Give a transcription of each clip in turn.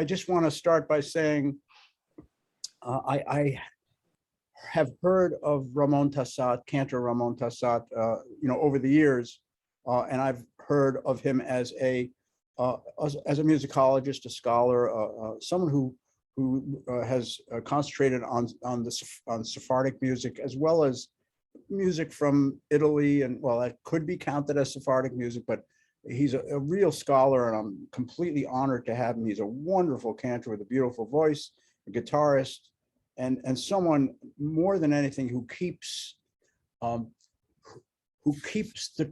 I just want to start by saying I have heard of Ramón Tasat, Cantor Ramón Tasat, over the years, and I've heard of him as a musicologist, a scholar, someone who has concentrated on Sephardic music as well as music from Italy, and well, that could be counted as Sephardic music, but he's a real scholar, and I'm completely honored to have him. He's a wonderful cantor with a beautiful voice, a guitarist, and someone more than anything who keeps the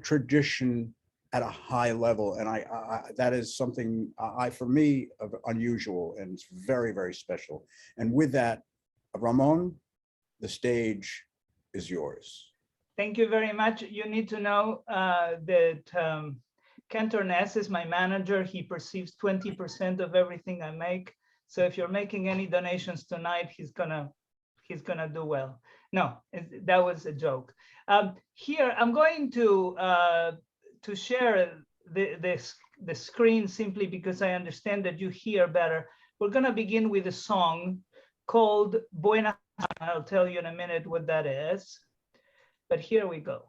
tradition at a high level, and I that is something for me unusual, and it's very, very special. And with that, Ramón, the stage is yours. Thank you very much. You need to know that Cantor Ness is my manager. He perceives 20% of everything I make. So if you're making any donations tonight, he's gonna do well. No, that was a joke. Here I'm going to share the screen simply because I understand that you hear better. We're gonna begin with a song called Buena. I'll tell you in a minute what that is, but here we go.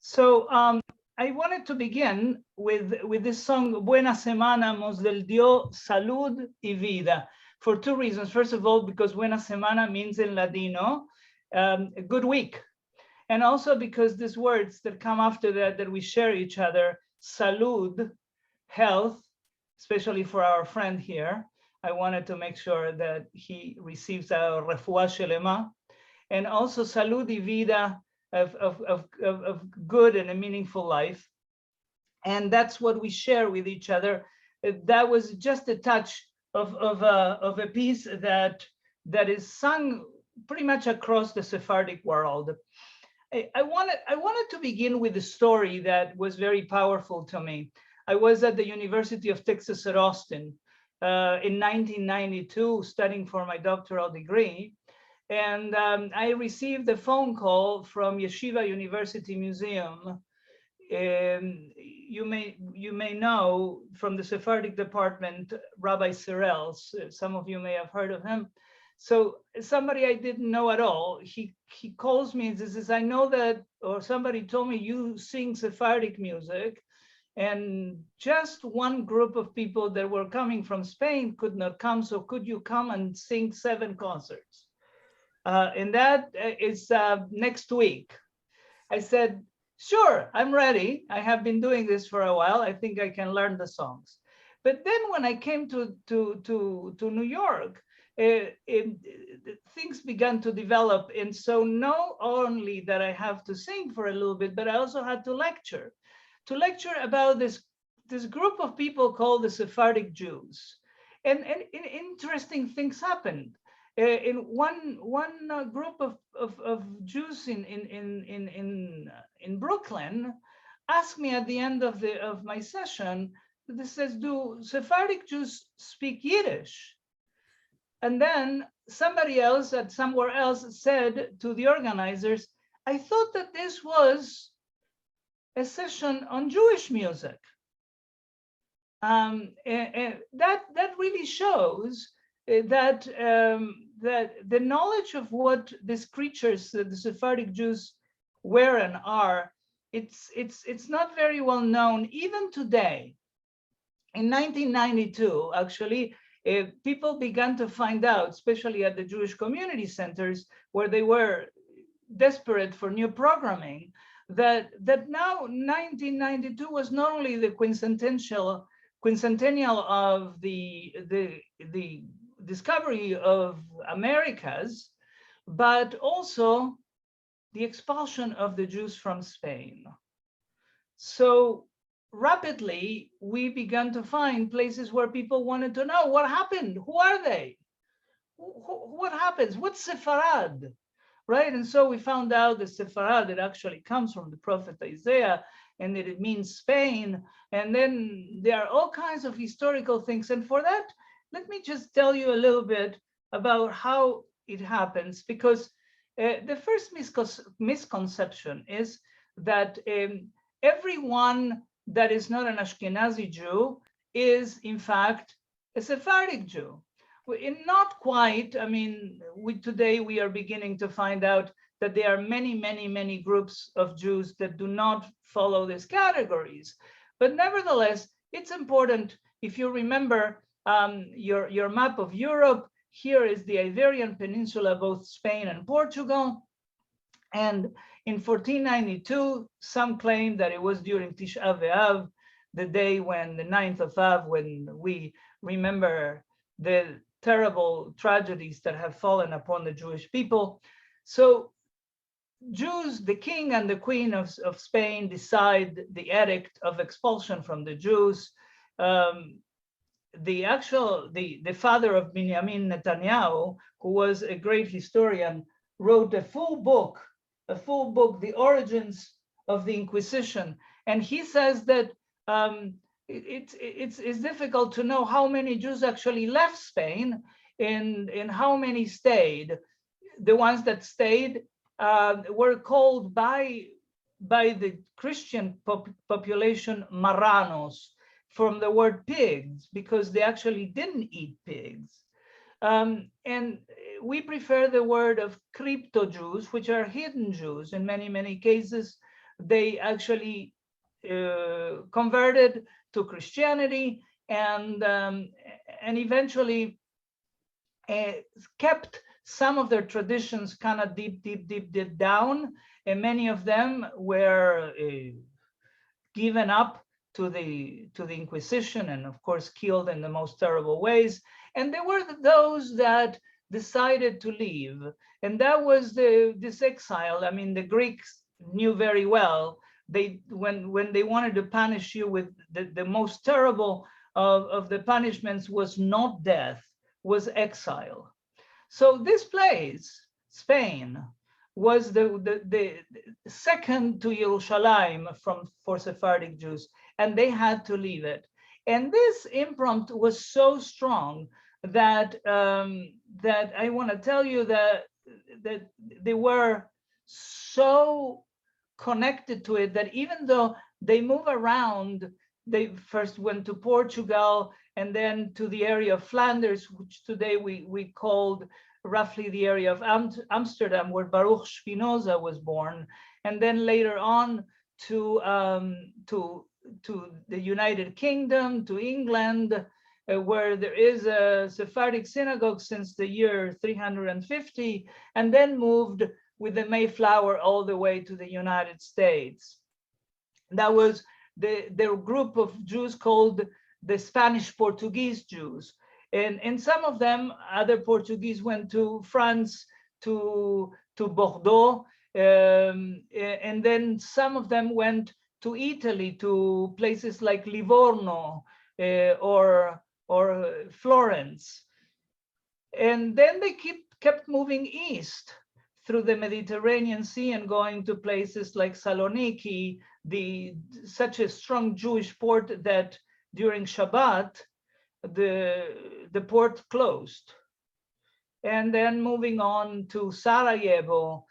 So I wanted to begin with this song, Buena Semana, nos del dio salud y vida, for two reasons. First of all, because Buena Semana means in Ladino, a good week. And also because these words that come after that we share each other, salud, health, especially for our friend here, I wanted to make sure that he receives a refuah shelema, and also salud y vida, of good and a meaningful life. And that's what we share with each other. That was just a touch of a piece that is sung pretty much across the Sephardic world. I wanted to begin with a story that was very powerful to me. I was at the University of Texas at Austin in 1992 studying for my doctoral degree. And I received a phone call from Yeshiva University Museum. You may know from the Sephardic department, Rabbi Serels. Some of you may have heard of him. So somebody I didn't know at all, he calls me and says, I know that, or somebody told me you sing Sephardic music, and just one group of people that were coming from Spain could not come, so could you come and sing 7 concerts? And that is next week. I said, sure, I'm ready. I have been doing this for a while. I think I can learn the songs. But then when I came to New York, things began to develop. And so not only that I have to sing for a little bit, but I also had to lecture about this group of people called the Sephardic Jews. And interesting things happened. In one group of Jews in Brooklyn asked me at the end of my session, this says, do Sephardic Jews speak Yiddish? And then somebody else at somewhere else said to the organizers, I thought that this was a session on Jewish music. And that really shows that the knowledge of what these creatures, the Sephardic Jews, were and are, it's not very well known even today. In 1992, actually, people began to find out, especially at the Jewish community centers, where they were desperate for new programming, that now 1992 was not only the quincentennial of the discovery of Americas, but also the expulsion of the Jews from Spain. So rapidly, we began to find places where people wanted to know what happened. Who are they? What happens? What's Sefarad? Right? And so we found out that Sefarad, it actually comes from the prophet Isaiah, and that it means Spain. And then there are all kinds of historical things. And for that, let me just tell you a little bit about how it happens, because the first misconception is that everyone that is not an Ashkenazi Jew is, in fact, a Sephardic Jew. Not quite. I mean, today we are beginning to find out that there are many, many, many groups of Jews that do not follow these categories. But nevertheless, it's important. If you remember your map of Europe, here is the Iberian Peninsula, both Spain and Portugal. And in 1492, some claim that it was during Tisha B'Av, the day when, the 9th of Av, when we remember the terrible tragedies that have fallen upon the Jewish people. So Jews, the king and the queen of Spain, decide the edict of expulsion from the Jews. The father of Benjamin Netanyahu, who was a great historian, wrote a full book, The Origins of the Inquisition. And he says that it's difficult to know how many Jews actually left Spain and how many stayed. The ones that stayed were called by the Christian population marranos, from the word pigs, because they actually didn't eat pigs. And we prefer the word of crypto Jews, which are hidden Jews. In many, many cases, they actually converted to Christianity and eventually kept some of their traditions kind of deep down, and many of them were given up to the Inquisition, and of course killed in the most terrible ways. And there were those that decided to leave, and that was this exile. I mean, the Greeks knew very well, when they wanted to punish you with the most terrible of the punishments was not death, was exile. So this place, Spain, was the second to Jerusalem for Sephardic Jews, and they had to leave it. And this imprint was so strong that that I want to tell you that they were so connected to it that even though they move around, they first went to Portugal and then to the area of Flanders, which today we called roughly the area of Amsterdam, where Baruch Spinoza was born, and then later on to the United Kingdom, to England, where there is a Sephardic synagogue since the year 350, and then moved with the Mayflower all the way to the United States. That was the group of Jews called the Spanish Portuguese Jews. And some of them, other Portuguese, went to France, to Bordeaux, and then some of them went to Italy, to places like Livorno or Florence. And then they kept moving east through the Mediterranean Sea and going to places like Saloniki, such a strong Jewish port that during Shabbat, the port closed. And then moving on to Sarajevo,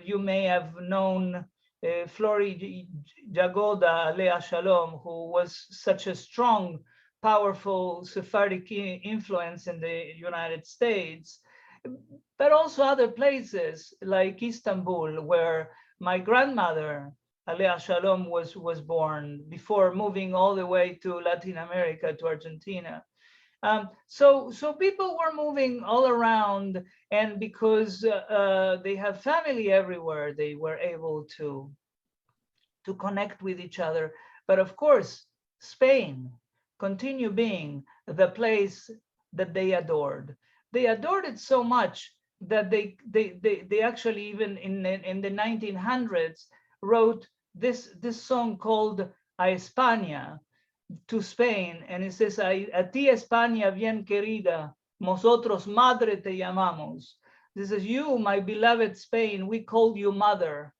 you may have known Flori Jagoda, Alea Shalom, who was such a strong, powerful Sephardic influence in the United States, but also other places like Istanbul, where my grandmother, Alea Shalom, was born, before moving all the way to Latin America, to Argentina. So people were moving all around, and because they have family everywhere, they were able to connect with each other. But of course, Spain continued being the place that they adored. They adored it so much that they actually, even in the 1900s, wrote this song called a España, to Spain, and it says, a ti España bien querida, nosotros madre te llamamos. This is, you, my beloved Spain, we call you mother.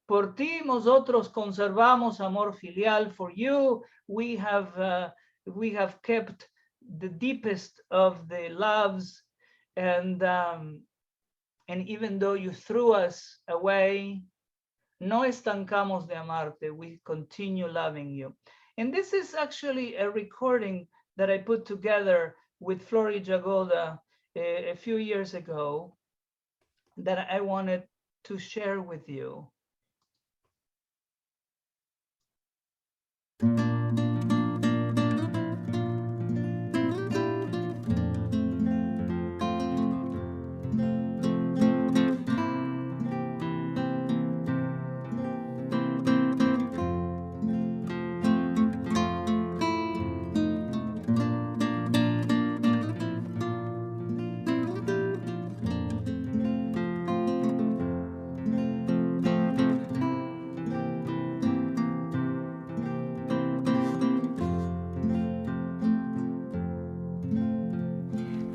Por ti nosotros conservamos amor filial. For you, we have kept the deepest of the loves, and even though you threw us away, no estancamos de amarte. We continue loving you. And this is actually a recording that I put together with Flori Jagoda a few years ago that I wanted to share with you.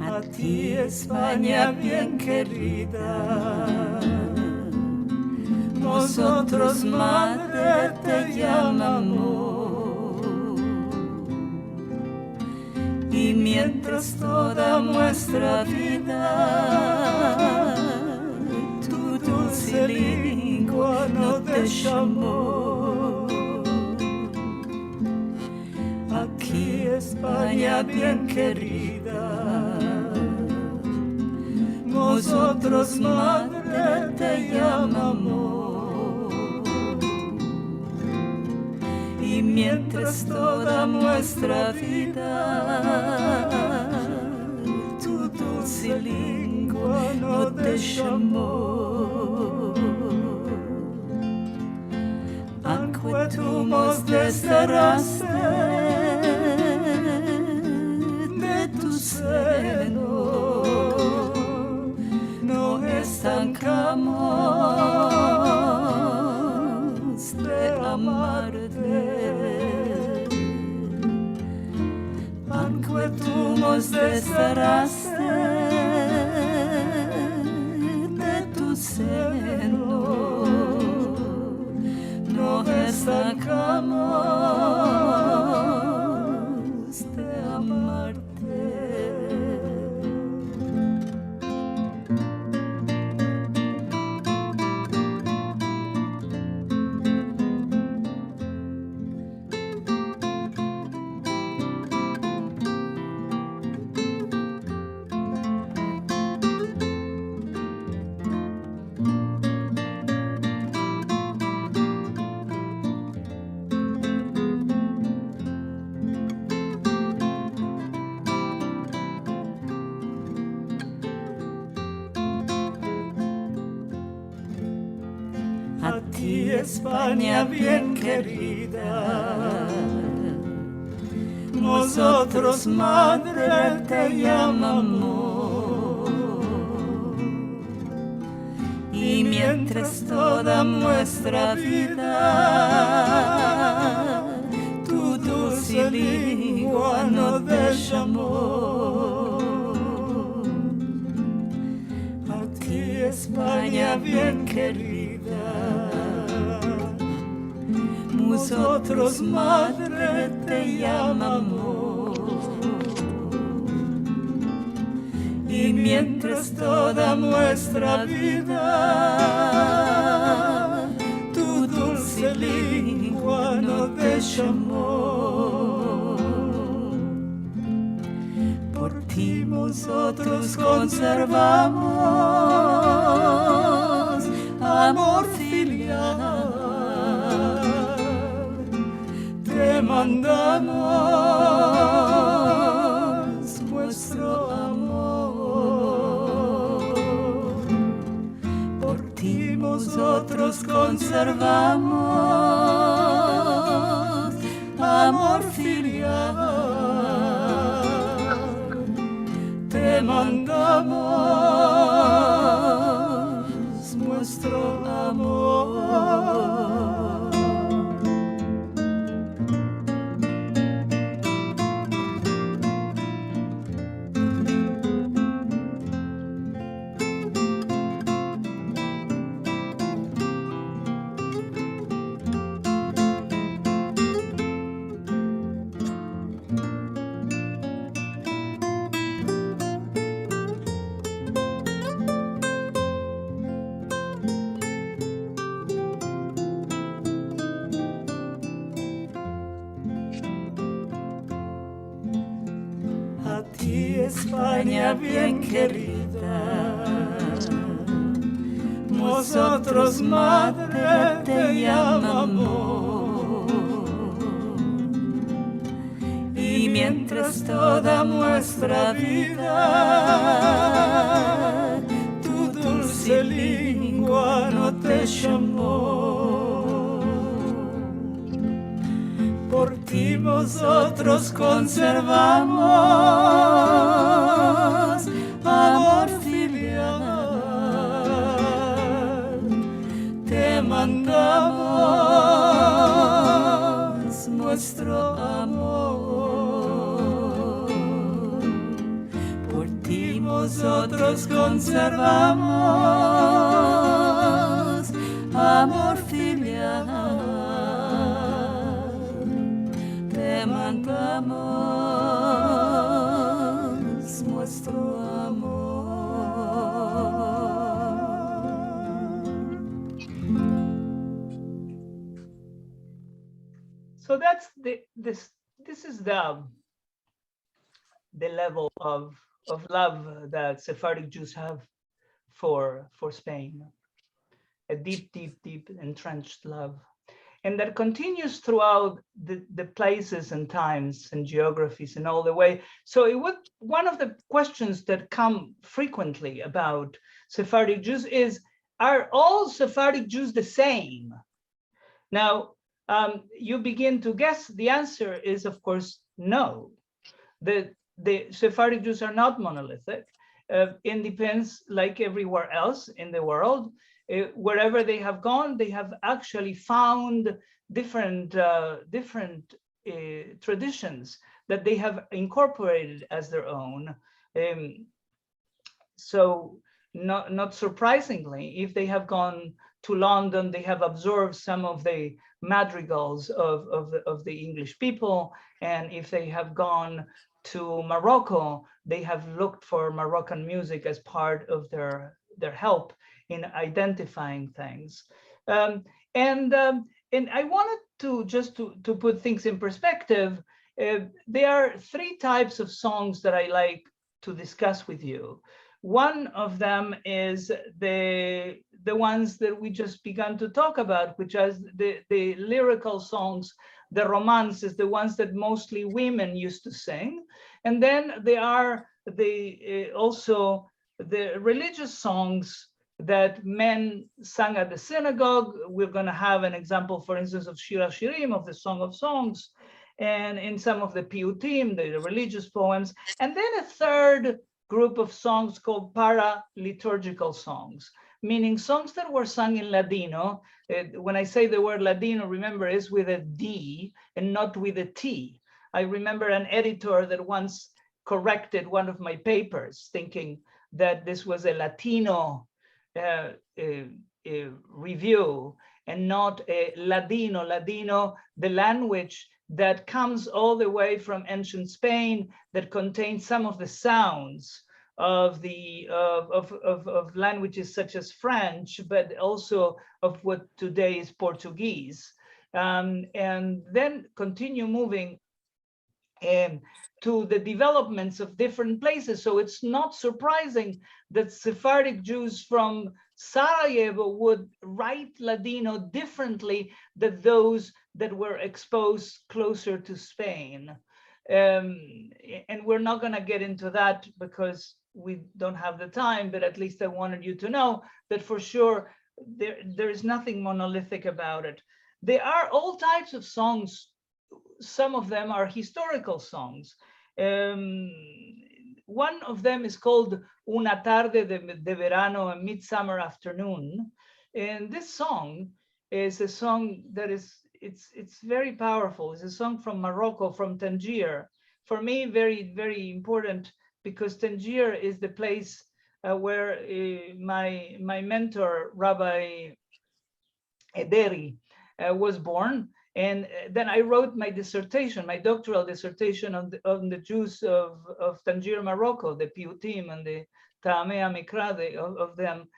A ti, España bien querida, nosotros madre te llamamos, y mientras toda nuestra vida tu dulce lengua no te llamó. Aquí, España bien querida, nosotros madre te llamamos, y mientras toda nuestra vida tu dulce lengua no te llamó. Anque tu nos desterraste de tu seno, no estancamos de amarte. Anque tú nos desterraste de tu seno, no estancamos de amarte. A ti, España bien querida, nosotros madre te llamamos, y mientras toda nuestra vida tu dulce lengua no te llamó. A ti, España bien querida, nosotros madre te llamamos, y mientras toda nuestra vida tu dulce lengua no te llamó. Por ti nosotros conservamos amor filial, te mandamos nuestro amor. Por ti nosotros conservamos amor filial, te mandamos nuestro amor. España bien querida, nosotros madre te llamamos, y mientras toda nuestra vida tu dulce lengua no te llamó, por ti nosotros conservamos amor filial, te mandamos nuestro amor, por ti nosotros conservamos amor filial, te mandamos nuestro amor. So that's this is the level of love that Sephardic Jews have for Spain, a deep, deep, deep entrenched love, and that continues throughout the places and times and geographies and all the way. So one of the questions that come frequently about Sephardic Jews is, are all Sephardic Jews the same? Now, you begin to guess. The answer is, of course, no. The Sephardic Jews are not monolithic. It depends, like everywhere else in the world. Wherever they have gone, they have actually found different traditions that they have incorporated as their own. So not surprisingly, if they have gone to London, they have observed some of the madrigals of the English people. And if they have gone to Morocco, they have looked for Moroccan music as part of their help in identifying things. And I wanted to just to put things in perspective. There are three types of songs that I like to discuss with you. One of them is the ones that we just began to talk about, which is the lyrical songs, the romances, the ones that mostly women used to sing. And then there are also the religious songs that men sang at the synagogue. We're going to have an example, for instance, of Shir HaShirim, of the Song of Songs, and in some of the piyutim, the religious poems. And then a third group of songs called para-liturgical songs, meaning songs that were sung in Ladino. When I say the word Ladino, remember, is with a D and not with a T. I remember an editor that once corrected one of my papers, thinking that this was a Latino review and not a Ladino. Ladino, the language that comes all the way from ancient Spain, that contains some of the sounds of languages such as French, but also of what today is Portuguese, and then continue moving to the developments of different places. So it's not surprising that Sephardic Jews from Sarajevo would write Ladino differently than those that were exposed closer to Spain. And we're not going to get into that because we don't have the time, but at least I wanted you to know that for sure there is nothing monolithic about it. There are all types of songs. Some of them are historical songs. One of them is called Una tarde de verano, a midsummer afternoon. And this song is a song that is, it's very powerful. It's a song from Morocco, from Tangier. For me, very, very important, because Tangier is the place where my mentor, Rabbi Ederi, was born. And then I wrote my dissertation, my doctoral dissertation on the Jews of Tangier, Morocco, the Piyutim and the Ta'amei HaMikra of them.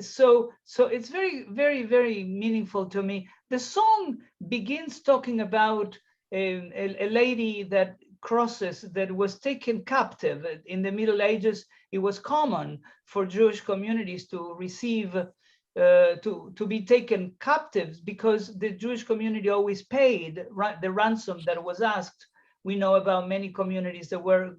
So it's very, very, very meaningful to me. The song begins talking about a lady that crosses that was taken captive. In the Middle Ages, it was common for Jewish communities to receive, to be taken captives, because the Jewish community always paid the ransom that was asked. We know about many communities that were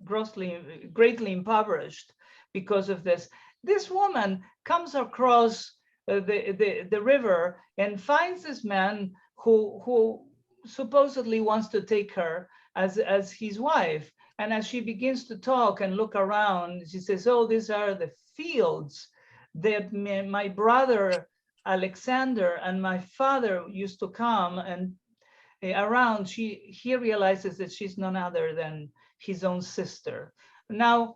greatly impoverished because of this. This woman comes across the river and finds this man who supposedly wants to take her as his wife. And as she begins to talk and look around, she says, oh, these are the fields that my brother Alexander and my father used to come and around. He realizes that she's none other than his own sister. Now,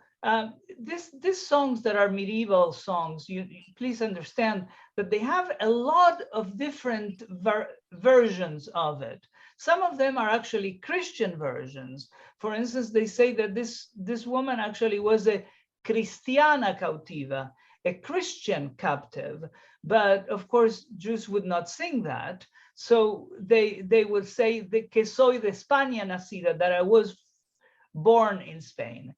these songs that are medieval songs, you please understand that they have a lot of different versions of it. Some of them are actually Christian versions. For instance, they say that this woman actually was a Cristiana cautiva, a Christian captive. But of course, Jews would not sing that. So they would say que soy de España nacida, that I was born in Spain.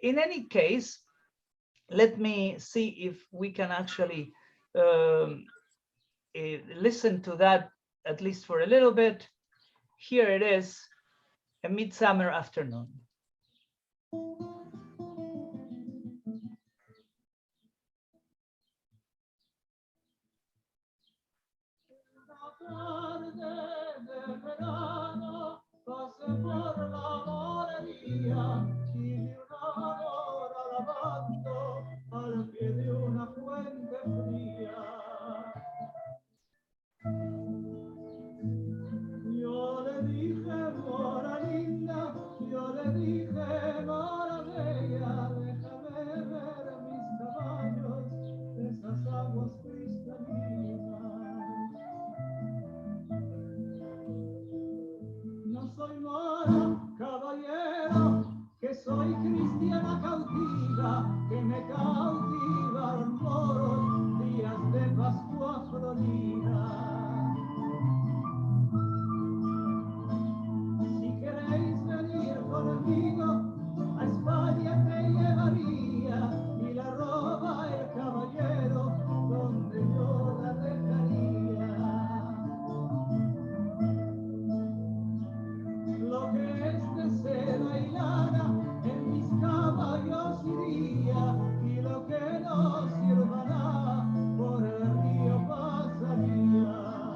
In any case, let me see if we can actually listen to that, at least for a little bit. Here it is, A Midsummer Afternoon. Al pie de una fuente fría. Yo le dije, mora linda, yo le dije, mora bella, déjame ver mis caballos, esas aguas cristalinas. No soy mora, caballero, que soy cristiana cautiva, que me cautivaron moros días de Pascua Florida. Si queréis venir conmigo, a España te llevaría, y la roba el caballero, donde yo la dejaría. Lo que es de seda y lana, en mis caballos iría, y lo que no sirva nada, por el río pasaría.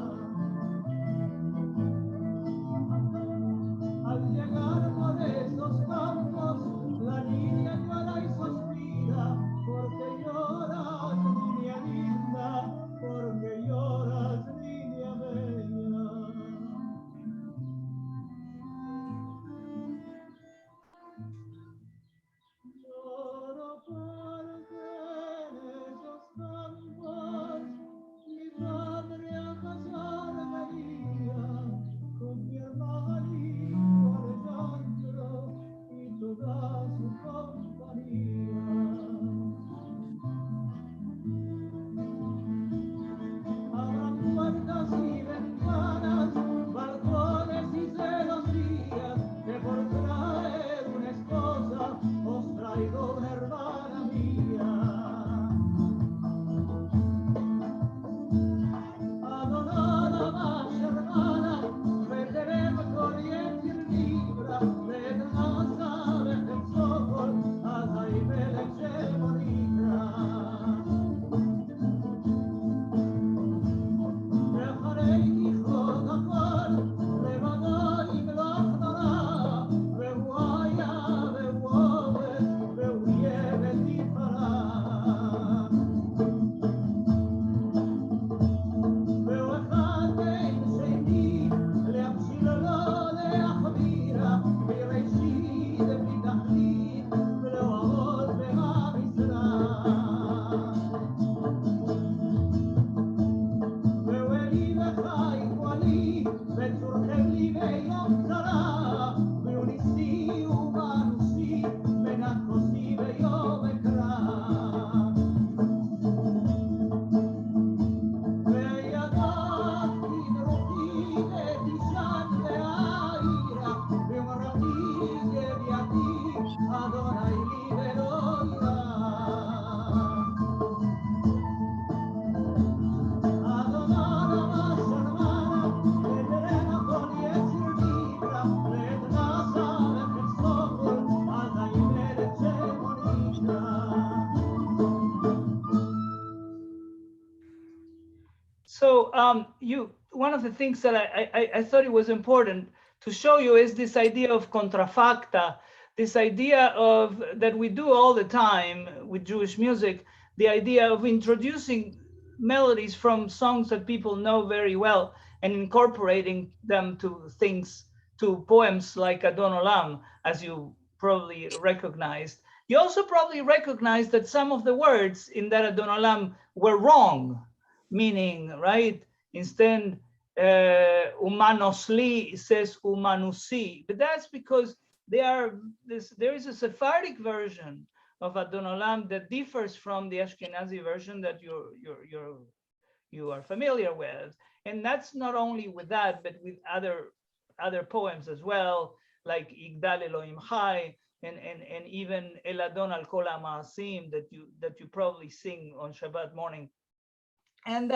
one of the things that I thought it was important to show you is this idea of contrafacta, this idea of that we do all the time with Jewish music, the idea of introducing melodies from songs that people know very well and incorporating them to things, to poems like Adon Olam, as you probably recognized. You also probably recognize that some of the words in that Adon Olam were wrong, meaning, right? Instead, humanosli says humanusi, but that's because there is a Sephardic version of Adon Olam that differs from the Ashkenazi version that you are familiar with, and that's not only with that, but with other poems as well, like Igdal Elohim Chai, and even El Adon al Kol HaMaasim that you probably sing on Shabbat morning, and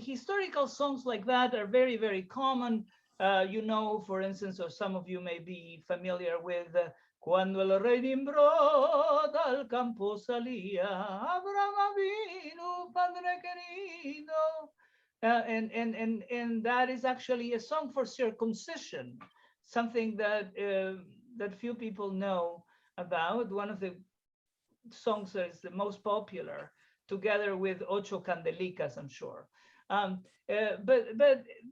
historical songs like that are very, very common. You know, for instance, or some of you may be familiar with Cuando el rey Nimrod al campo salía, Abraham Avinu, Padre querido. And that is actually a song for circumcision, something that that few people know about. One of the songs that is the most popular, together with Ocho Candelicas, I'm sure. But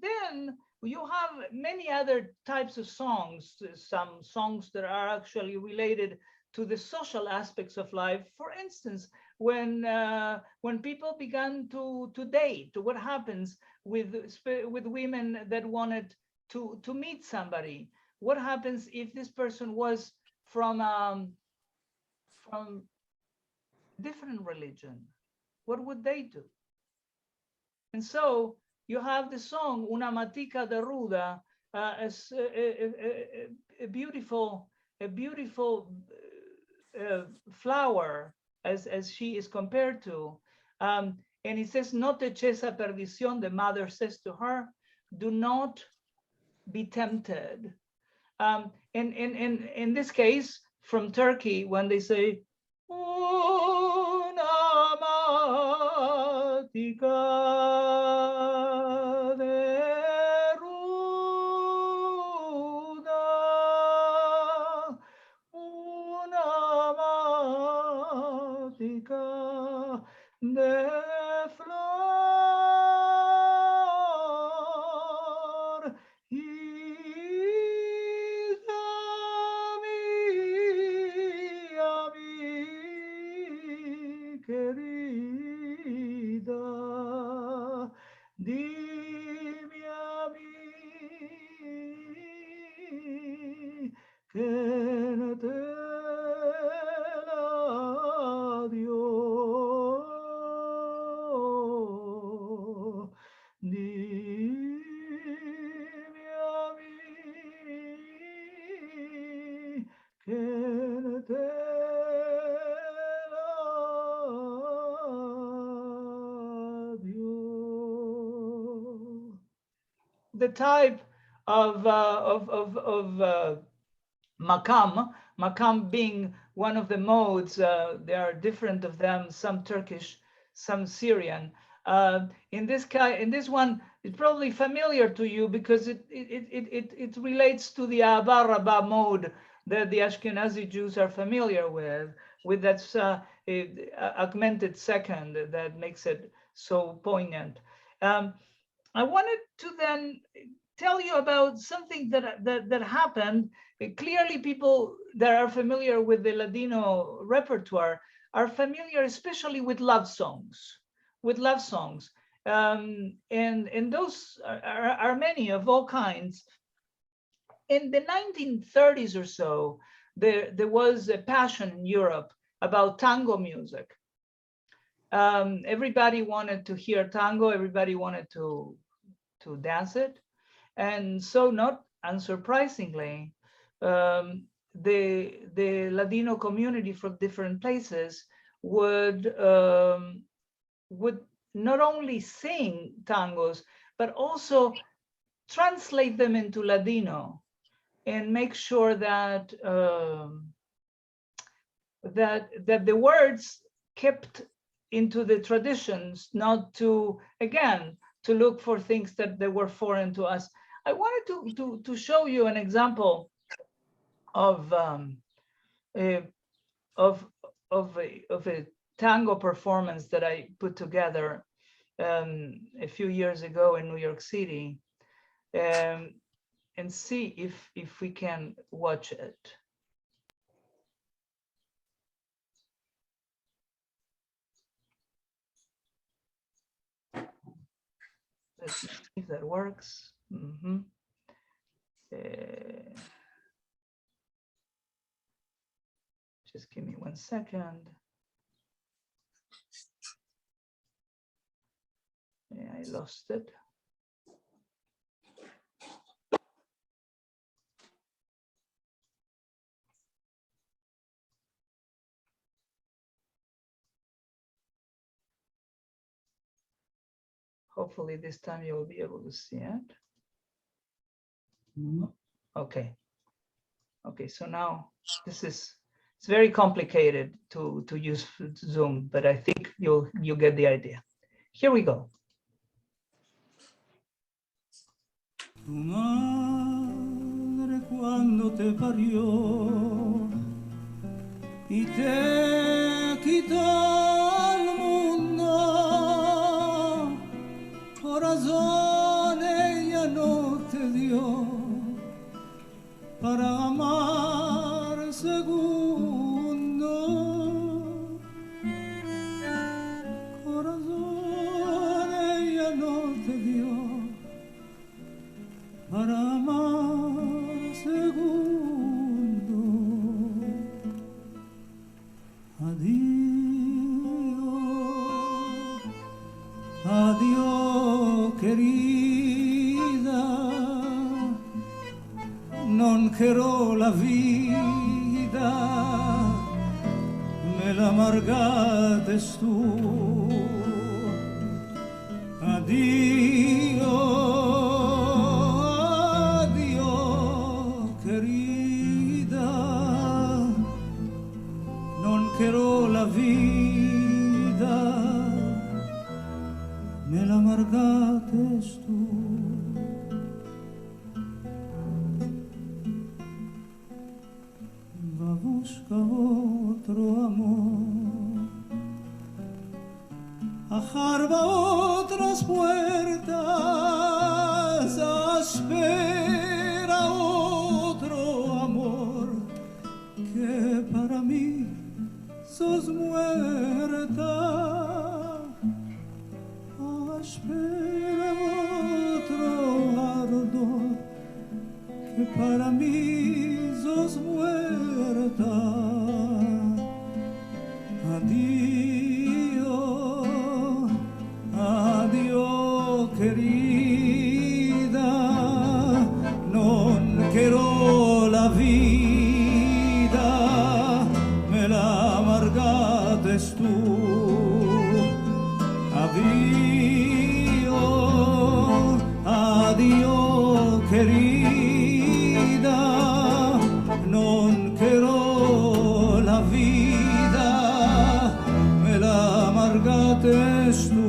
then you have many other types of songs, some songs that are actually related to the social aspects of life. For instance, when people began to date, what happens with women that wanted to meet somebody? What happens if this person was from different religion? What would they do? And so you have the song Una matica de ruda, as a beautiful flower, as she is compared to. And it says, no te eches a perdición. The mother says to her, do not be tempted. And in this case, from Turkey, when they say, Una matica de ruda, una matica de flor, hija mía, mi querida, dime a mí que te la dio. Dime a mí que te la dio. The type of makam being one of the modes. There are different of them, some Turkish, some Syrian. In this one, it's probably familiar to you because it relates to the Aba Rabba mode that the Ashkenazi Jews are familiar with that augmented second that makes it so poignant. I wanted to then tell you about something that happened. Clearly, people that are familiar with the Ladino repertoire are familiar, especially with love songs. And those are many of all kinds. In the 1930s or so, there was a passion in Europe about tango music. Everybody wanted to hear tango. Everybody wanted to dance it. And so, not unsurprisingly, the Ladino community from different places would not only sing tangos, but also translate them into Ladino and make sure that that the words kept into the traditions, not to, again, look for things that they were foreign to us. I wanted to show you an example of a tango performance that I put together a few years ago in New York City, and see if we can watch it. Let's see if that works. Just give me 1 second. Yeah, I lost it. Hopefully this time you will be able to see it. Okay. Okay, so now it's very complicated to use Zoom, but I think you get the idea. Here we go. Tu madre cuando te parió y te quitó el mundo, corazón ella no te dio para amar segundo. Corazón ella no te dio para amar segundo. Adiós, adiós querida, non quiero la vida, me la amargaste tú. Adiós, adiós querida, non quiero la vida, me la amargaste tú. Va busca otro amor, ajarba otras puertas, espera otro amor, que para mí sos muerta. Espera otro ardor, que para mí sos muerta. Adiós, adiós querida, non quiero la vida, me la amargaste tú. Adiós, adiós querida, non quiero la vida, me la amargaste tú.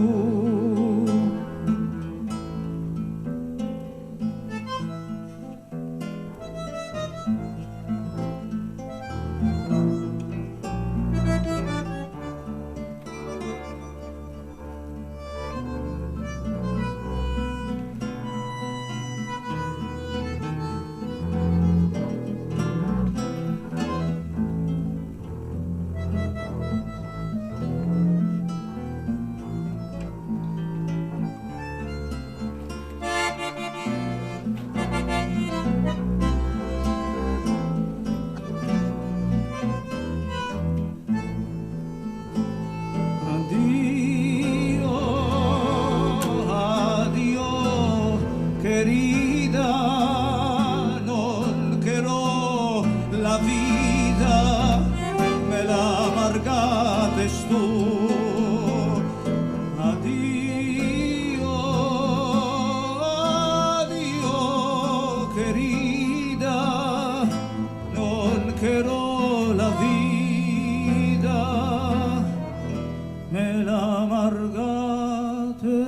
me la amargaste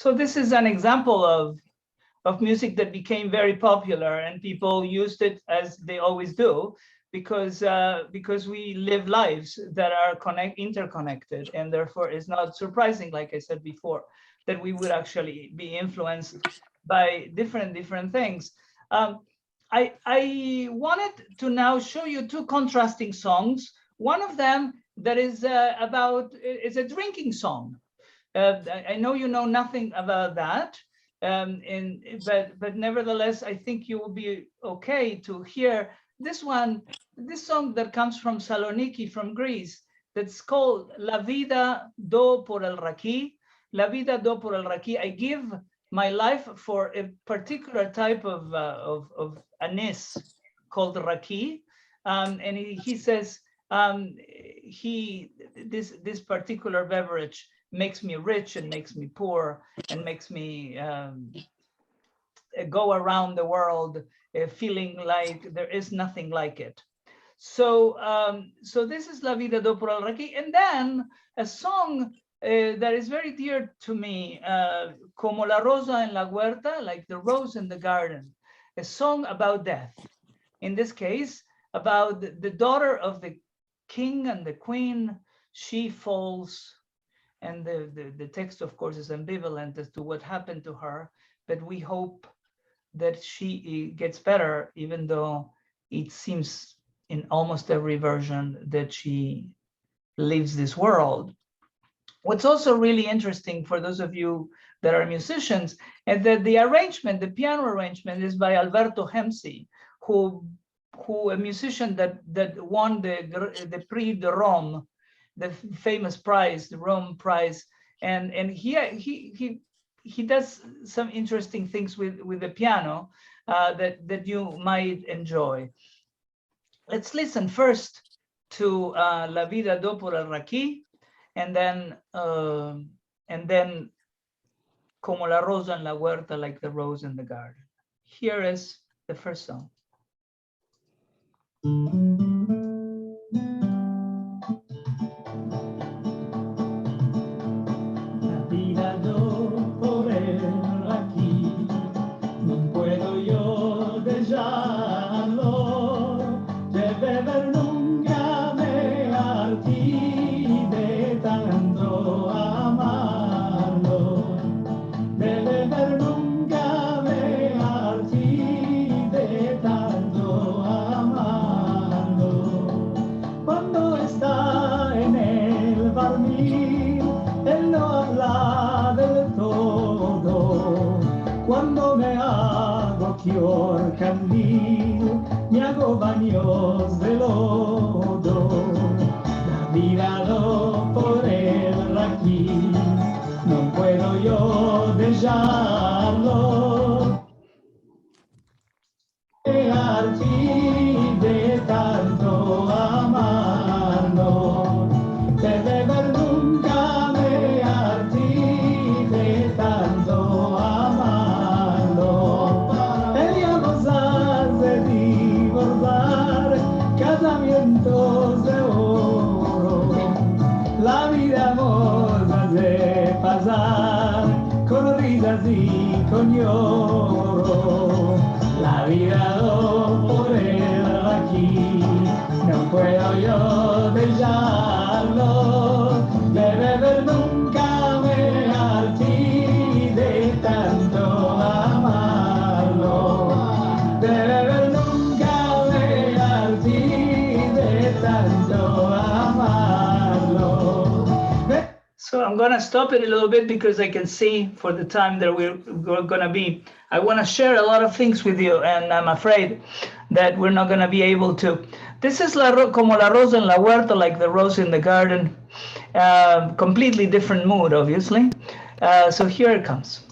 So this is an example of music that became very popular, and people used it as they always do, because we live lives that are interconnected, and therefore it's not surprising, like I said before, that we would actually be influenced by different things. I wanted to now show you two contrasting songs. One of them that is is a drinking song. I know you know nothing about that, but nevertheless, I think you will be okay to hear this one, this song that comes from Saloniki, from Greece, that's called La Vida Do por el Raki. La Vida Do por el Raki. I give my life for a particular type of anise called Raki, and he says this particular beverage makes me rich and makes me poor and makes me go around the world feeling like there is nothing like it. So so this is La Vida Do por el Raki, and then a song that is very dear to me, Como la rosa en la huerta, like the rose in the garden, a song about death. In this case, about the daughter of the king and the queen. She falls, and the text, of course, is ambivalent as to what happened to her, but we hope that she gets better, even though it seems in almost every version that she leaves this world. What's also really interesting for those of you that are musicians, is that the arrangement, the piano arrangement, is by Alberto Hemsi, who a musician that won the Prix de Rome, the famous prize, the Rome prize, and he does some interesting things with the piano that you might enjoy. Let's listen first to La Vida Do por el Raki, and then Como la rosa en la huerta, like the rose in the garden. Here is the first song. La vida do por el aquí, no puedo yo dejarlo, de beber nunca me hartí de tanto amarlo, de beber nunca me hartí de tanto amarlo. Cuando está en el barril, él no habla del todo. Cuando me hago Kior Candil, me hago baños de lodo. La vida do por el Raki, no puedo yo dejarlo. Me hartí de tanto amarlo, de beber nunca me hartí de tanto amarlo. Queríamos hacer divorciar casamientos de oro, la vida nos hace pasar con risas y con lloro. La vida do por el aquí, no puedo yo dejarlo, de beber nunca me hartí de tanto amarlo, de beber nunca me hartí de tanto amarlo. So I'm going to stop it a little bit because I can see for the time that we're going to be. I want to share a lot of things with you, and I'm afraid that we're not going to be able to. This is Como la rosa en la huerta, like the rose in the garden. Completely different mood, obviously. So here it comes.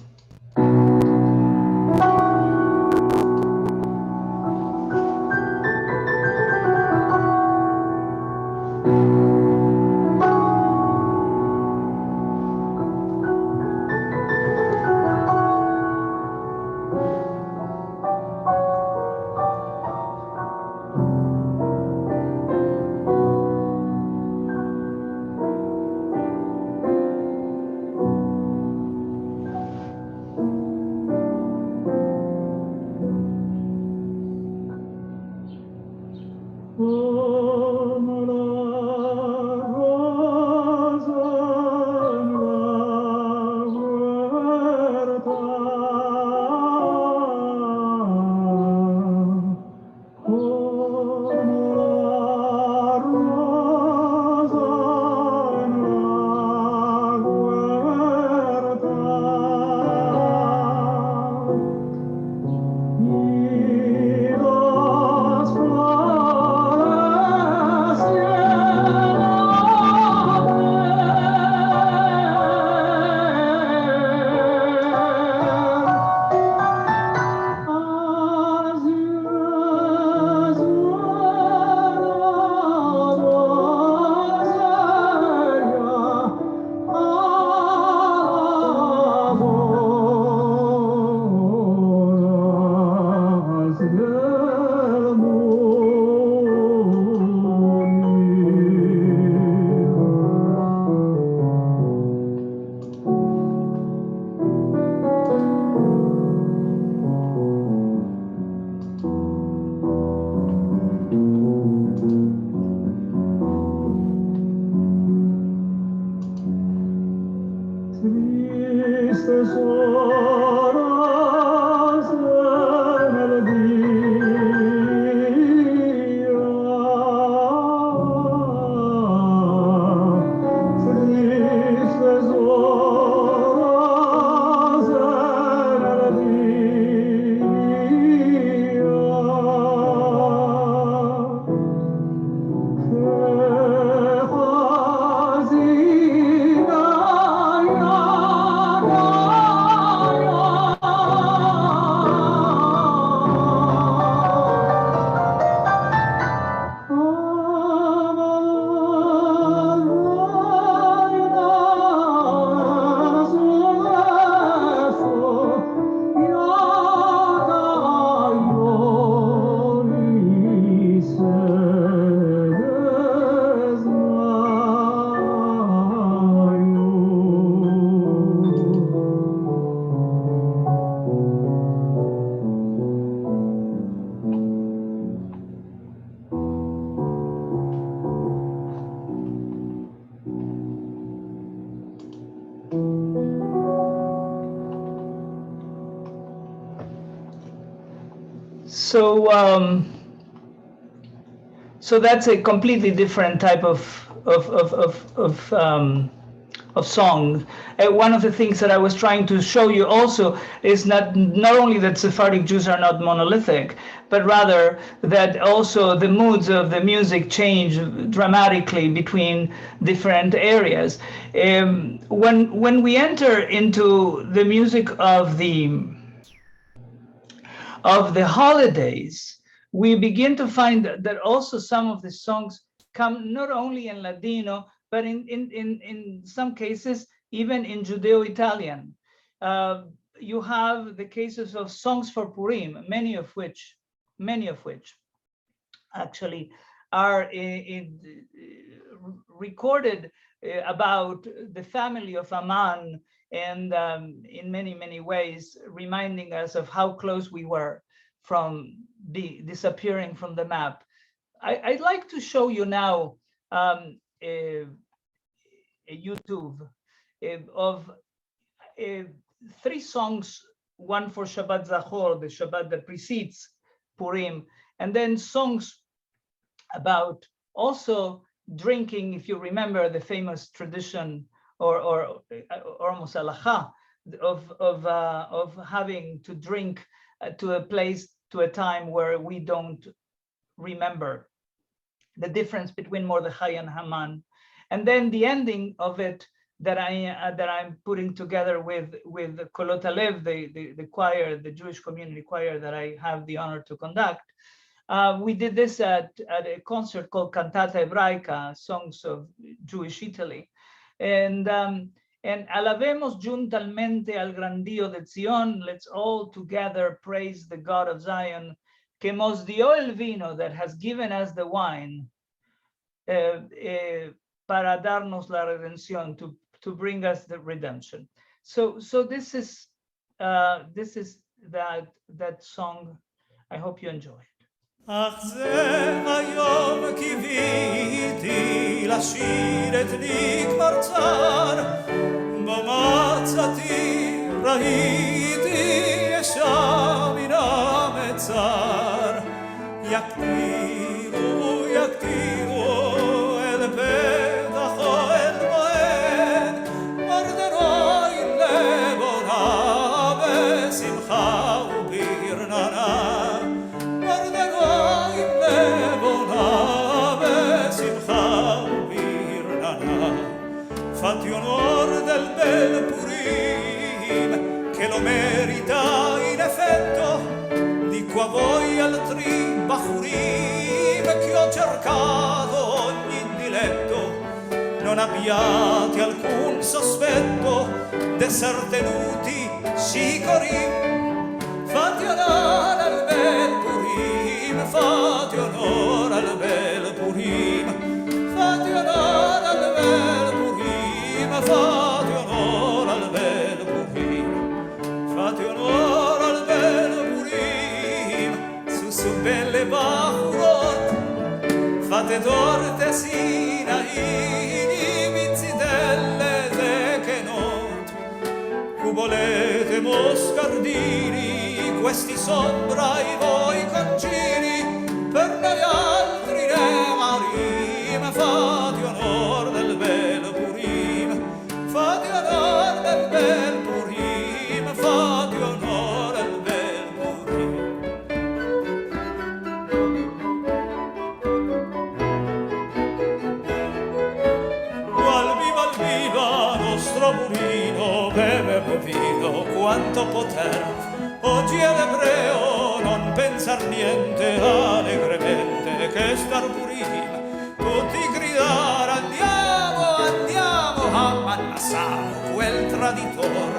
So that's a completely different type of song. One of the things that I was trying to show you also is not only that Sephardic Jews are not monolithic, but rather that also the moods of the music change dramatically between different areas. When we enter into the music of the holidays, we begin to find that also some of the songs come not only in Ladino, but in some cases, even in Judeo-Italian. You have the cases of songs for Purim, many of which actually are recorded about the family of Aman, and in many ways reminding us of how close we were from disappearing from the map. I'd like to show you now a YouTube of 3 songs, one for Shabbat Zachor, the Shabbat that precedes Purim, and then songs about also drinking, if you remember the famous tradition or almost halacha of having to drink to a place, to a time where we don't remember the difference between Mordechai and Haman. And then the ending of it that I'm putting together with Kolot Alev, the choir, the Jewish community choir that I have the honor to conduct. We did this at a concert called Cantata Ebraica, Songs of Jewish Italy. And alabemos juntamente al gran Dio de Zion, let's all together praise the God of Zion, que nos dio el vino, that has given us the wine, para darnos la redención, to bring us the redemption. So this is that song. I hope you enjoy it. אך זה היום קיוויתי לשיר את נגמר צר, בו מצאתי ראיתי ישר מן המצר, יקטירו אל פתח אוהל מועד, מרדרוי לבונה בשמחה וברננה. Fatti onor del bel Purim, che lo merita in effetto, dico a voi altri Bachurim, che ho cercato ogni diletto, non abbiate alcun sospetto d'esser tenuti sicuri. Fatti onor al bel Purim, fatti onor al bel Purim, fatti onor al bel Purim, fate onor al bel Purim, fate onor al bel Purim, su belle Bachurot, fate torte Sinaini, mizzitelle zekenot, cubolete moscardini, questi son i voi concini, per noi altri nemarim, fate onor del bel Purim, fate onor del bel Purim, fate onor al bel Purim. Al viva nostro Purino, beve vino quanto poter, oggi è l'ebreo non pensar niente allegremente che star Purim, tutti gridare andiamo a Mannassano, quel traditor,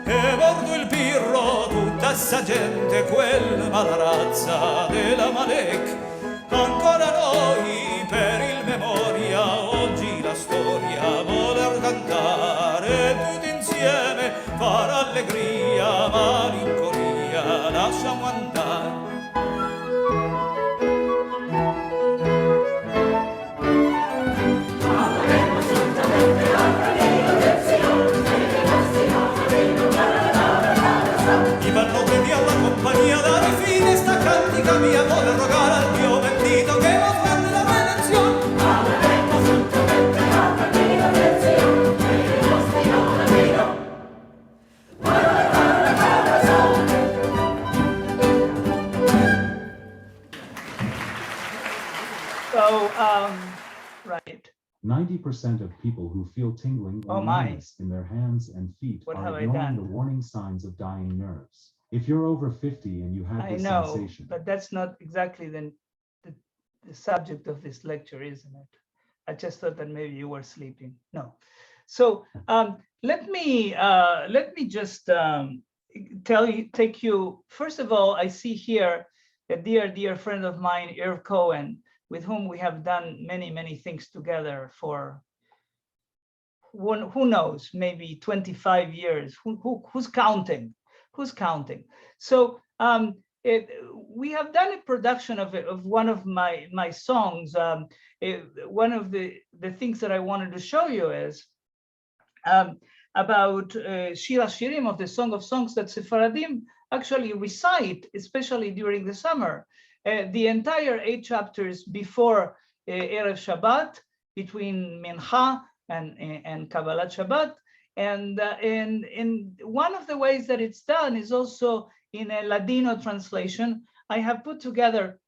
e bordo il pirro tutta sta gente, quel malarazza della Malek, ancora noi per il memoria oggi la storia voler cantare, tutti insieme far allegria, malinconia lasciamo andare. I balloni alla compagnia dare fine sta cantata. práctica mía poder rogar al Dios bendito que nos mande la redención. So, right. 90% of people who feel tingling or Oh my. numbness in their hands and feet What have are I ignoring done? the warning signs of dying nerves. If you're over 50 and you have I this know, sensation, but that's not exactly the subject of this lecture, isn't it? I just thought that maybe you were sleeping. No. So let me just take you. First of all, I see here a dear friend of mine, Irv Cohen, with whom we have done many things together for who knows, maybe 25 years. Who's counting? Who's counting? So we have done a production of one of my songs. One of the things that I wanted to show you is about Shir HaShirim, of the Song of Songs that Sefaradim actually recite, especially during the summer. The entire 8 chapters before Erev Shabbat, between Mincha and Kabbalat Shabbat. And one of the ways that it's done is also in a Ladino translation. I have put together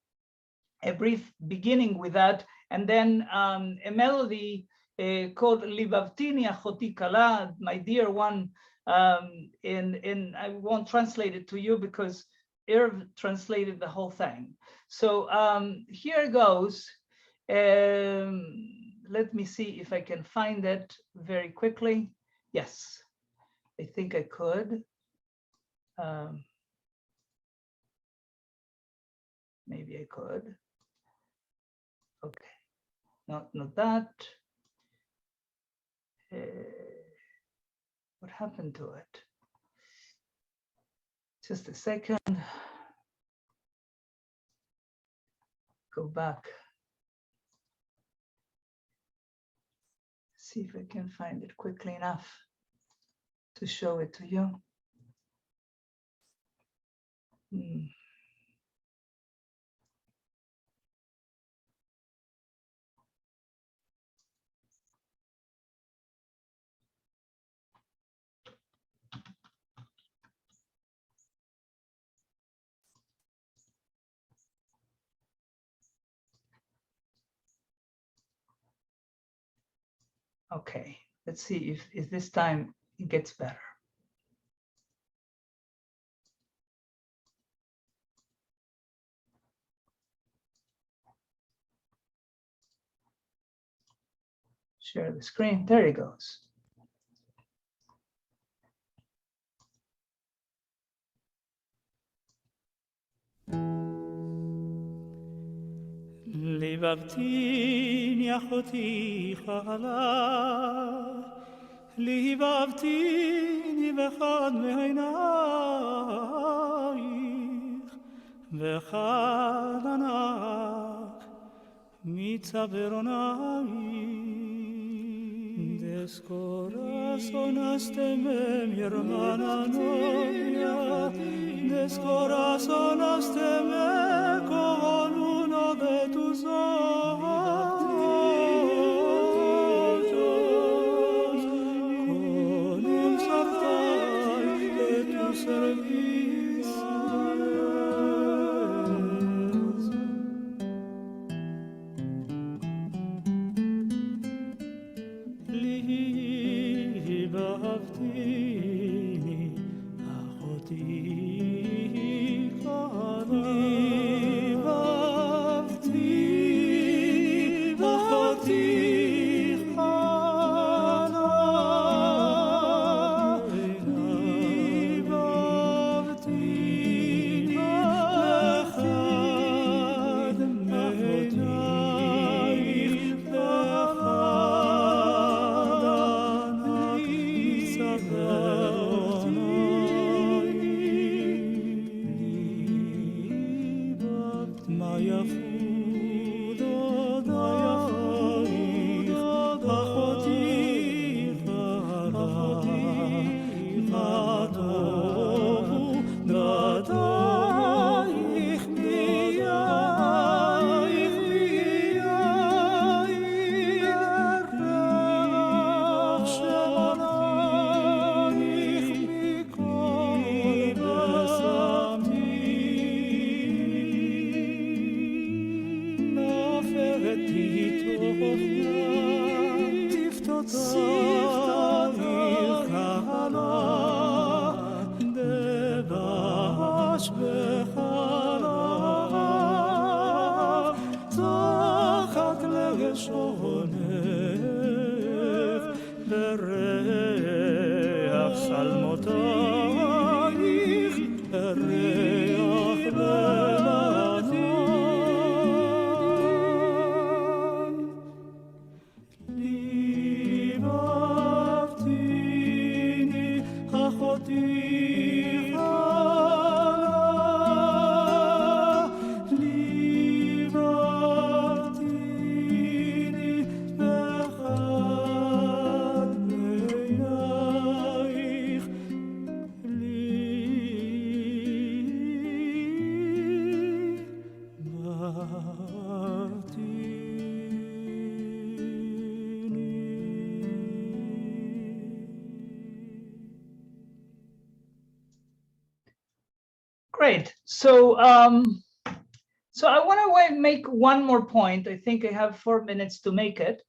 a brief beginning with that, and then a melody called Libavtini Achoti Kala, my dear one, and I won't translate it to you because Irv translated the whole thing. So here goes. Let me see if I can find it very quickly. Yes, I think I could. Maybe I could. Okay, not that. What happened to it? Just a second. Go back. See if I can find it quickly enough to show it to you. Okay, let's see if this time it gets better. Share the screen. There it goes. ליבבתיני אחותי חלה, ליבבתיני באחד מעינייך, ואחד ענק מצבר עונייך. Descorazonaste mi hermana novia, descorazonaste con uno de tus ojos, con un sartén de tus servicios. ליבבתיני אחותי חלה, ליבבתיני אחותי חלה, ליבבתיני אחד מעינייך, אחותי Great. So I want to make one more point. I think I have 4 minutes to make it.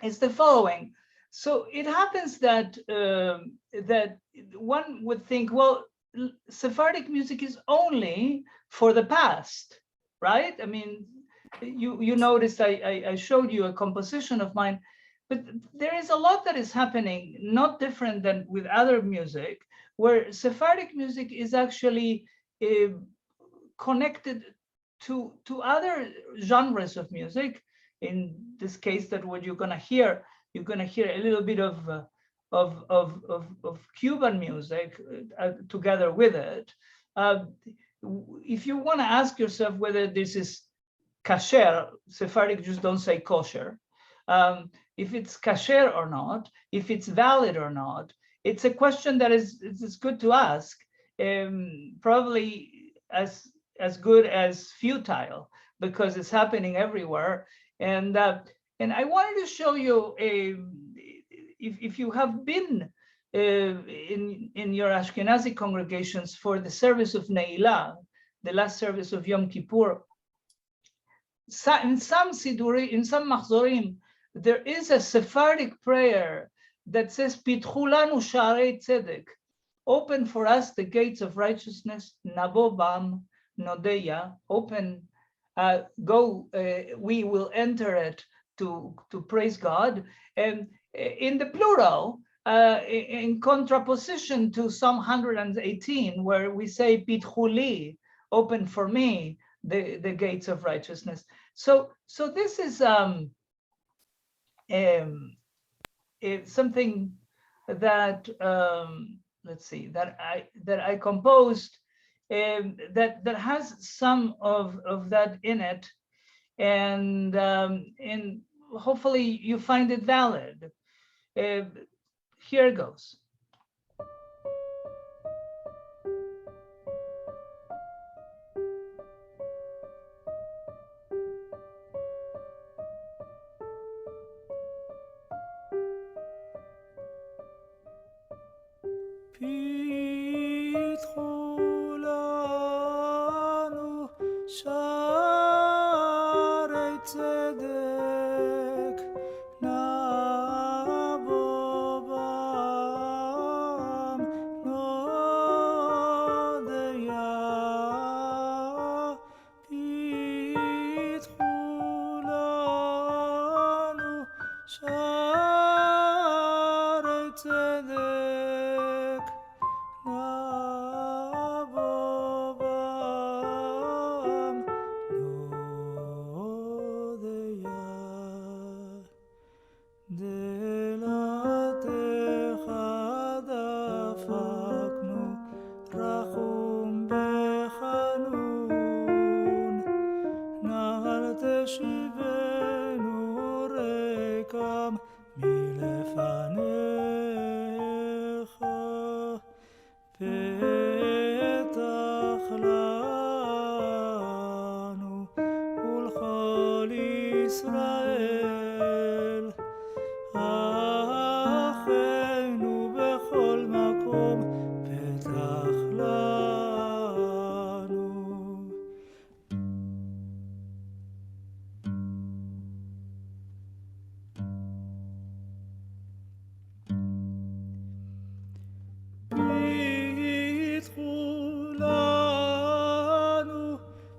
It's the following. So it happens that that one would think, well, Sephardic music is only for the past, right? I mean, you noticed I showed you a composition of mine, but there is a lot that is happening, not different than with other music, where Sephardic music is actually connected to other genres of music. In this case, that what you're gonna hear a little bit of Cuban music together with it. If you want to ask yourself whether this is kasher, Sephardic Jews don't say kosher. If it's kasher or not, if it's valid or not, it's a question that is good to ask. Probably as good as futile, because it's happening everywhere. And I wanted to show you if you have been in your Ashkenazi congregations for the service of Neilah, the last service of Yom Kippur, in some Siduri, in some Machzorim, there is a Sephardic prayer that says, Pitchu lanu sha'arei tzedek, open for us the gates of righteousness, nabo bam nodeya, open, we will enter it to praise God. And in the plural, in contraposition to Psalm 118, where we say, Pitchu li, open for me the gates of righteousness. So this is something that let's see, that I composed that has some of that in it, and hopefully you find it valid. Here it goes.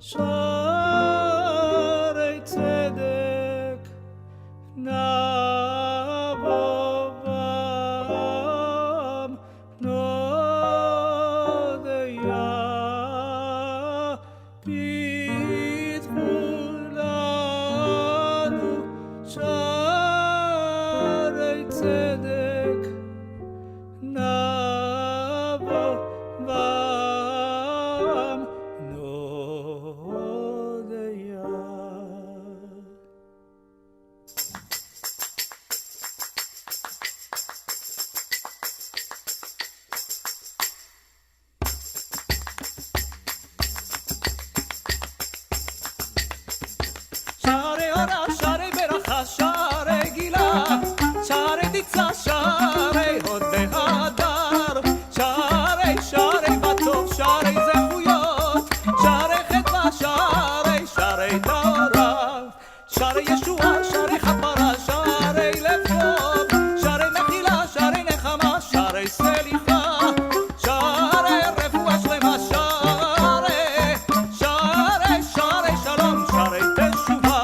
שערי צדק נבובם נודיה פיתחו לנו שערי צדק נבובם נודיה. שערי אורה, שערי ברכה, שערי גילה, שערי תצא, שערי הוד והדר, שערי בטוב, שערי זכויות, שערי חדווה, שערי טהרה, שערי ישועה, שערי כפרה, שערי לב טוב, שערי מחילה, שערי נחמה, שערי סליחה, שערי רפואה שלמה, שערי שלום, שערי תשובה.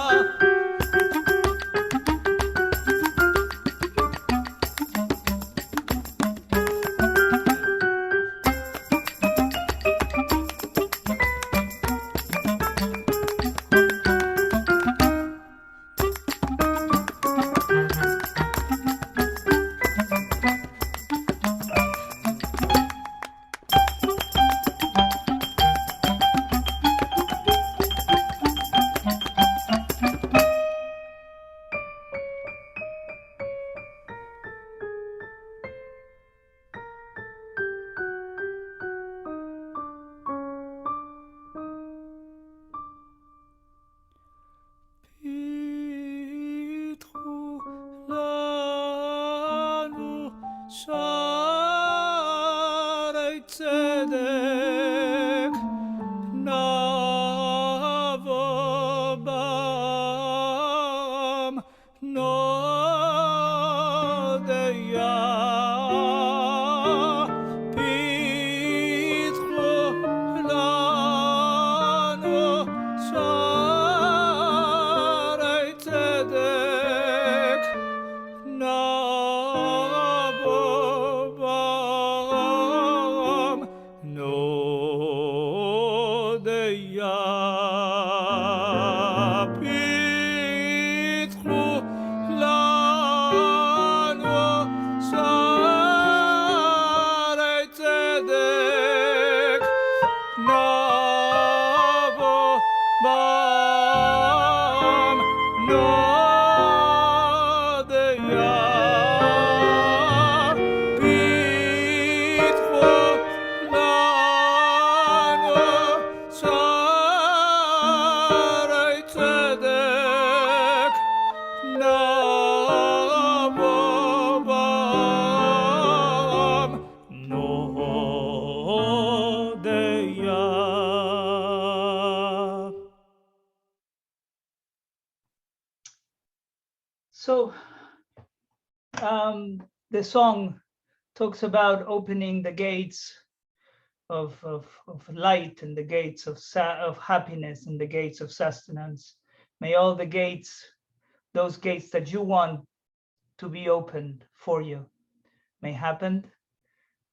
פיתחו לנו שערי צדק נבובם נודיה פיתחו לנו שערי צדק נבובם נודיה פיתחו לנו שערי צדק נבובם נודיה פיתחו לנו שערי צדק נבובם נודיה. So the song talks about opening the gates of light and the gates of happiness and the gates of sustenance. May all the gates, those gates that you want to be opened for you, may happen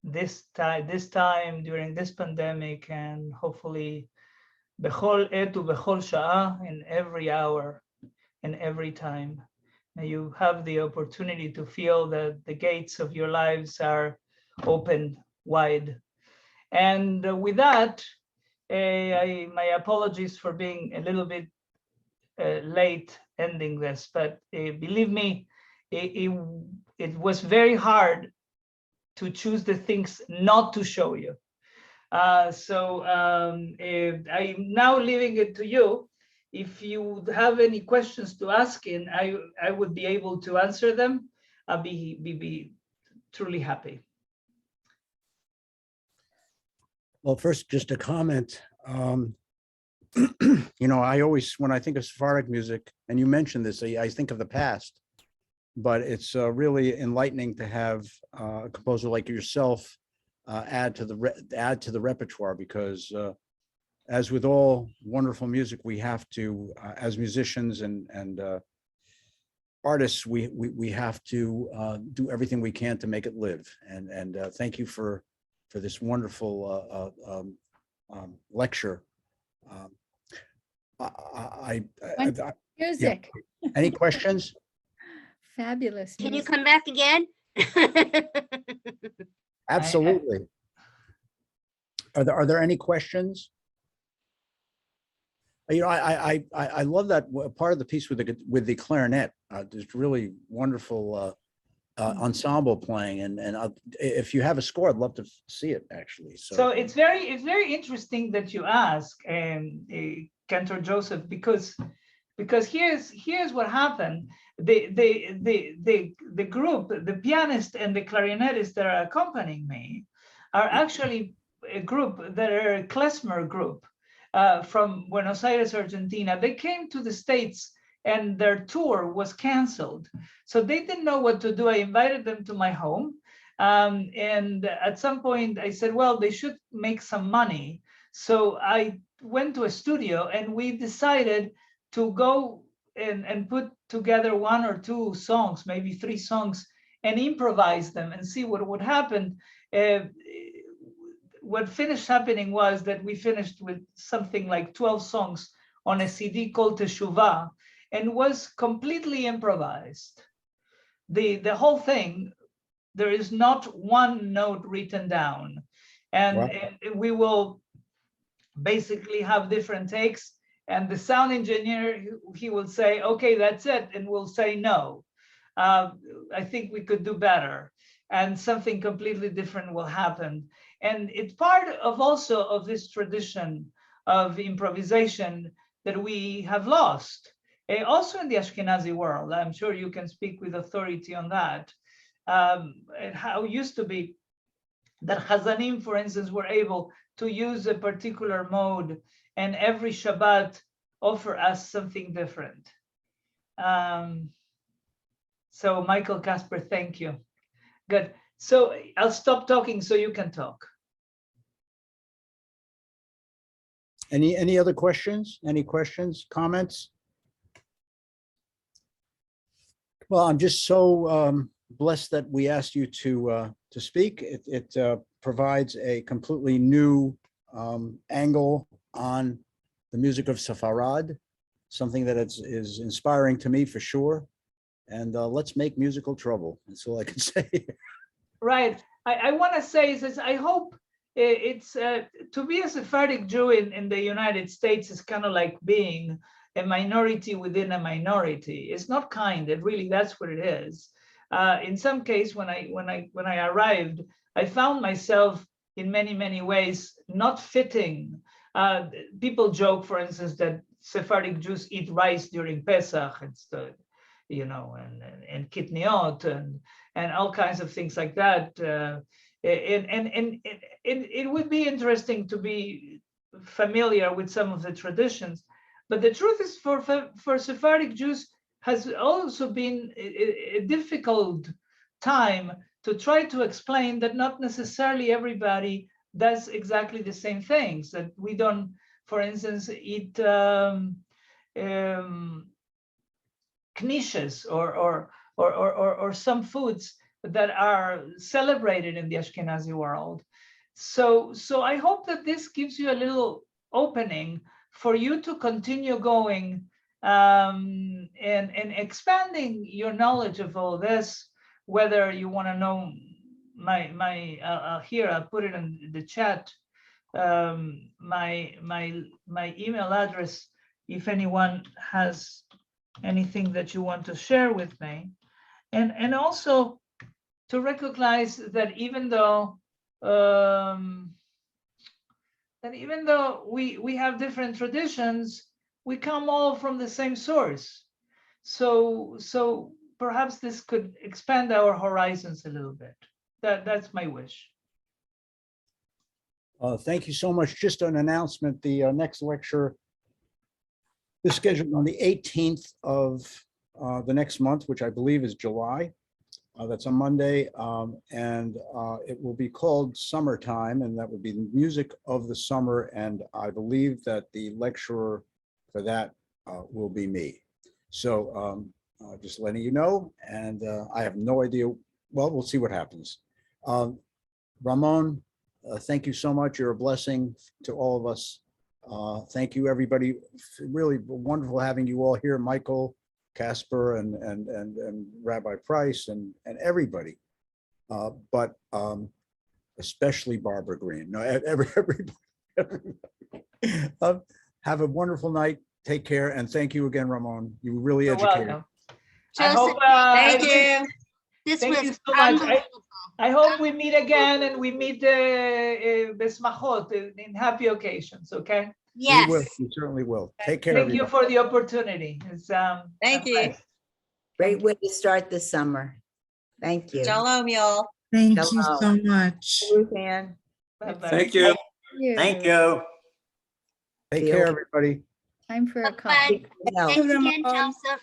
this time during this pandemic, and hopefully bechol et ubechol sha'ah, in every hour and every time. May you have the opportunity to feel that the gates of your lives are open wide. And with that, my apologies for being a little bit late ending this, but believe me, it was very hard to choose the things not to show you. So I'm now leaving it to you. If you have any questions to ask in, I would be able to answer them. I'll be truly happy. Well, first, just a comment. You know, I always, when I think of Sephardic music, and you mentioned this, I think of the past, but it's really enlightening to have a composer like yourself add to the repertoire, because as with all wonderful music, we have to, as musicians and artists, we have to do everything we can to make it live. And thank you for this wonderful lecture. Music. Any questions? Fabulous. Can you music. come back again? Absolutely. Are there any questions? You know, I love that part of the piece with the clarinet. There's really wonderful ensemble playing, and if you have a score, I'd love to see it actually. So it's very interesting that you ask, Cantor Joseph, because here's what happened. The group, the pianist and the clarinetist that are accompanying me, are actually a group that are a klezmer group. From Buenos Aires, Argentina. They came to the States and their tour was canceled. So they didn't know what to do. I invited them to my home. And at some point I said, well, they should make some money. So I went to a studio and we decided to go and put together 1 or 2 songs, maybe 3 songs, and improvise them and see what would happen. What finished happening was that we finished with something like 12 songs on a CD called Teshuvah, and was completely improvised. The whole thing, there is not one note written down. And, Wow. and we will basically have different takes, and the sound engineer, he will say, okay, that's it, and we'll say no. I think we could do better, and something completely different will happen. And it's part of also of this tradition of improvisation that we have lost. Also in the Ashkenazi world, I'm sure you can speak with authority on that. And how it used to be that Hazanim, for instance, were able to use a particular mode, and every Shabbat offer us something different. So Michael Casper, thank you. Good. So I'll stop talking so you can talk. Any other questions? Any questions, comments? Well, I'm just so blessed that we asked you to speak. It provides a completely new angle on the music of Sefarad, something that is inspiring to me for sure. And let's make musical trouble. That's all I can say. Right. I want to say is I hope it's to be a Sephardic Jew in the United States is kind of like being a minority within a minority. It's not kind. It really, that's what it is. In some case, when I arrived, I found myself in many ways not fitting. People joke, for instance, that Sephardic Jews eat rice during Pesach instead, you know, and kitniot and all kinds of things like that. And it would be interesting to be familiar with some of the traditions. But the truth is, for Sephardic Jews has also been a difficult time to try to explain that not necessarily everybody does exactly the same things, that we don't, for instance, eat knishes or some foods that are celebrated in the Ashkenazi world. So I hope that this gives you a little opening for you to continue going and expanding your knowledge of all this, whether you want to know here, I'll put it in the chat, my email address, if anyone has anything that you want to share with me. And also to recognize that even though we have different traditions, we come all from the same source. So perhaps this could expand our horizons a little bit. That's my wish. Thank you so much. Just an announcement, the next lecture is scheduled on the 18th of the next month, which I believe is July. That's a Monday, and it will be called Summertime, and that would be the music of the summer. And I believe that the lecturer for that will be me. So just letting you know, and I have no idea. Well, we'll see what happens. Ramon, thank you so much. You're a blessing to all of us. Thank you, everybody. Really wonderful having you all here, Michael, Casper, and Rabbi Price, and everybody. But especially Barbara Green. No, everybody. Have a wonderful night. Take care, and thank you again, Ramon. You really You're educated. welcome. I Joseph, hope, thank you. This thank was you so much. unbelievable. I hope we meet again and we meet besmachot in happy occasions. Okay. Yes. We will. We certainly will. Take care. Thank you everybody. for the opportunity. It's Thank a you. blessing. Great way to start the summer. Thank you. Shalom, y'all. Thank you Hello. so much. Ruth Ann. Bye-bye. Thank you. Thank you. Take care, everybody. Time for a Bye-bye. coffee. No. Thanks again, Joseph.